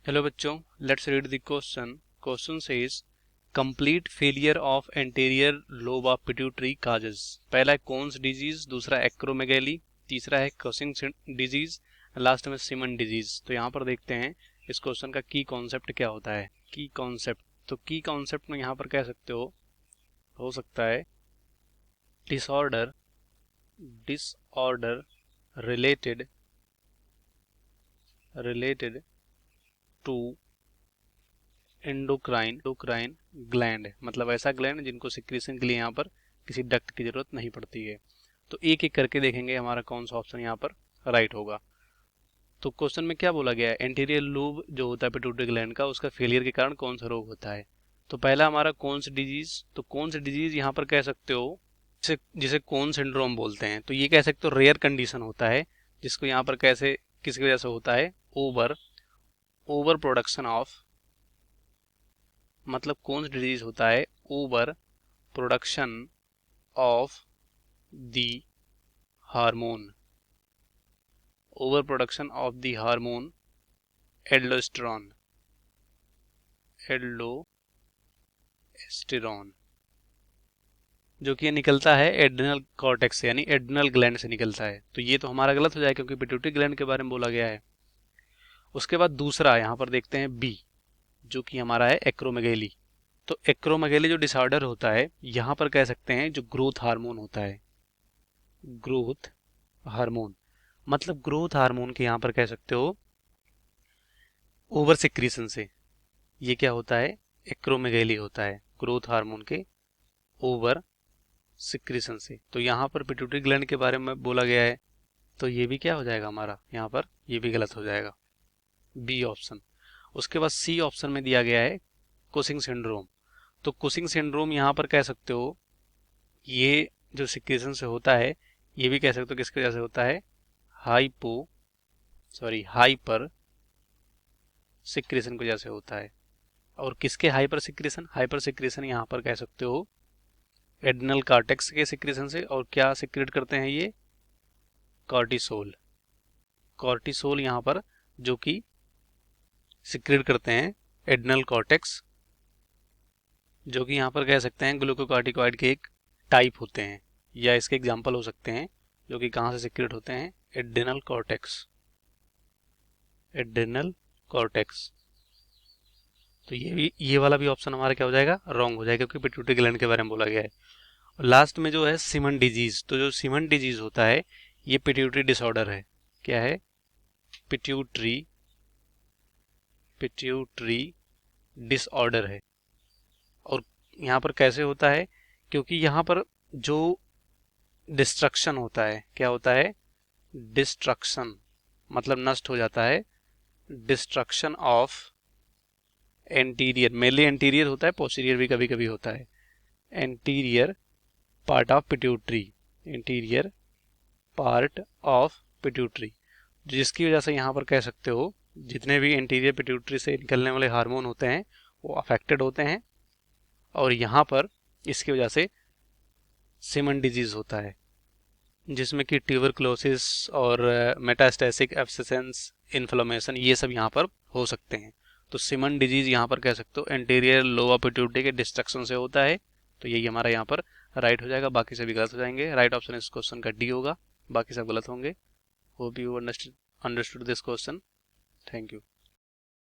Hello बच्चों, let's read the question. Question says complete failure of anterior lobe of pituitary causes. पहला है cons disease, दूसरा acromegaly, तीसरा है कसिंग डिजीज, लास्ट में सिमन डिजीज। तो यहाँ पर देखते हैं इस क्वेश्चन का की कॉन्सेप्ट क्या होता है। की कॉन्सेप्ट, तो की कॉन्सेप्ट में यहाँ पर कह सकते हो सकता है disorder related to endocrine gland, मतलब ऐसा ग्लैंड जिनको सिक्रीशन के लिए यहाँ पर किसी डक्ट की जरूरत नहीं पड़ती है। तो एक एक करके देखेंगे हमारा कौन सा ऑप्शन यहाँ पर राइट होगा। तो क्वेश्चन में क्या बोला गया है, एंटीरियर लूब जो होता है पिट्यूटरी ग्लैंड का, उसका फेलियर के कारण कौन सा रोग होता है। तो पहला हमारा कोन्स डिजीज। तो कोन्स डिजीज यहाँ पर कह सकते हो जिसे कोन सिंड्रोम बोलते हैं। तो ये कह सकते हो रेयर कंडीशन होता है, जिसको यहाँ पर कैसे किसकी वजह से होता है, ओवर प्रोडक्शन ऑफ, मतलब कौन सा डिजीज होता है, over production of the hormone, over production of the hormone aldosterone, जो कि ये निकलता है एड्रिनल कॉर्टेक्स से, यानी एड्रिनल ग्लैंड से निकलता है। तो ये तो हमारा गलत हो जाए क्योंकि पिट्यूटरी ग्लैंड के बारे में बोला गया है। उसके बाद दूसरा यहाँ पर देखते हैं बी, जो कि हमारा है एक्रोमेगैली। तो एक्रोमेगैली जो डिसऑर्डर होता है, यहाँ पर कह सकते हैं जो ग्रोथ हार्मोन होता है, ग्रोथ हार्मोन, मतलब ग्रोथ हार्मोन के यहाँ पर कह सकते हो ओवर सिक्रीशन से ये क्या होता है, एक्रोमेगैली होता है, ग्रोथ हार्मोन के ओवर सिक्रीशन से। तो यहाँ पर पिट्यूटरी ग्लैंड के बारे में बोला गया है, तो ये भी क्या हो जाएगा हमारा, यहाँ पर ये भी गलत हो जाएगा, बी ऑप्शन। उसके बाद सी ऑप्शन में दिया गया है कुशिंग सिंड्रोम। तो कुशिंग सिंड्रोम यहाँ पर कह सकते हो ये जो सिक्रीशन से होता है, ये भी कह सकते हो किसकी वजह से होता है, हाइपर सिक्रीशन की वजह से होता है। और किसके हाइपर सिक्रीशन यहाँ पर कह सकते हो एड्रिनल कॉर्टेक्स के सिक्रीशन से। और क्या सिक्रेट करते हैं ये, कॉर्टिसोल यहाँ पर जो कि सिक्रेट करते हैं एड्रिनल कॉर्टेक्स, जो कि यहाँ पर कह सकते हैं ग्लूकोकॉर्टिकॉइड के एक टाइप होते हैं, या इसके एग्जाम्पल हो सकते हैं, जो कि कहाँ से सिक्रेट होते हैं, एड्रिनल कॉर्टेक्स। तो ये वाला भी ऑप्शन हमारा क्या हो जाएगा, रॉन्ग हो जाएगा, क्योंकि पिट्यूटरी ग्लैंड के बारे में बोला गया है। और लास्ट में जो है सिमन डिजीज। तो जो सिमन डिजीज होता है ये पिट्यूटरी डिसऑर्डर है। क्या है, पिट्यूटरी डिसऑर्डर है। और यहाँ पर कैसे होता है, क्योंकि यहाँ पर जो डिस्ट्रक्शन होता है, क्या होता है, डिस्ट्रक्शन, मतलब नष्ट हो जाता है, destruction of anterior, mainly anterior होता है, पोस्टीरियर भी कभी कभी होता है, anterior part of pituitary, anterior part of pituitary, जिसकी वजह से यहाँ पर कह सकते हो जितने भी एंटीरियर पिट्यूटरी से निकलने वाले हार्मोन होते हैं वो अफेक्टेड होते हैं। और यहाँ पर इसकी वजह से सिमन डिजीज होता है, जिसमें कि ट्यूबरक्लोसिस और मेटास्टैटिक एब्सेसेंस, इन्फ्लेमेशन, ये सब यहाँ पर हो सकते हैं। तो सिमन डिजीज यहाँ पर कह सकते हो एंटीरियर लोब पिट्यूटरी के डिस्ट्रक्शन से होता है। तो यही हमारा यहाँ पर राइट हो जाएगा, बाकी सभी गलत हो जाएंगे। राइट ऑप्शन इस क्वेश्चन का डी होगा, बाकी सब गलत होंगे। Hope you understood this question. Thank you.